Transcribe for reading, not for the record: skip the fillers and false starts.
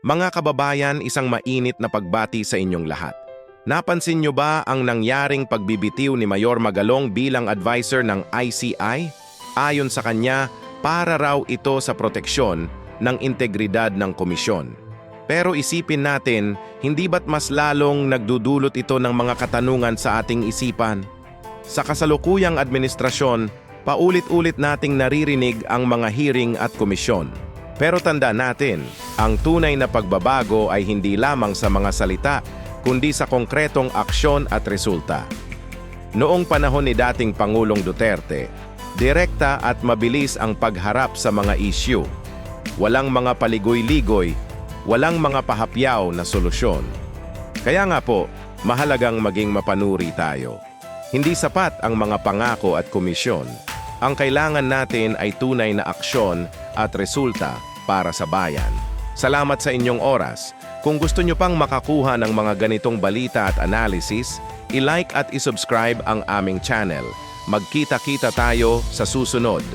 Mga kababayan, isang mainit na pagbati sa inyong lahat. Napansin niyo ba ang nangyaring pagbibitiw ni Mayor Magalong bilang advisor ng ICI? Ayon sa kanya, para raw ito sa proteksyon ng integridad ng komisyon. Pero isipin natin, hindi ba't mas lalong nagdudulot ito ng mga katanungan sa ating isipan? Sa kasalukuyang administrasyon, paulit-ulit nating naririnig ang mga hearing at komisyon. Pero tanda natin, ang tunay na pagbabago ay hindi lamang sa mga salita, kundi sa konkretong aksyon at resulta. Noong panahon ni dating Pangulong Duterte, direkta at mabilis ang pagharap sa mga issue. Walang mga paligoy-ligoy, walang mga pahapyaw na solusyon. Kaya nga po, mahalagang maging mapanuri tayo. Hindi sapat ang mga pangako at komisyon. Ang kailangan natin ay tunay na aksyon at resulta para sa bayan. Salamat sa inyong oras. Kung gusto nyo pang makakuha ng mga ganitong balita at analysis, i-like at i-subscribe ang aming channel. Magkita-kita tayo sa susunod.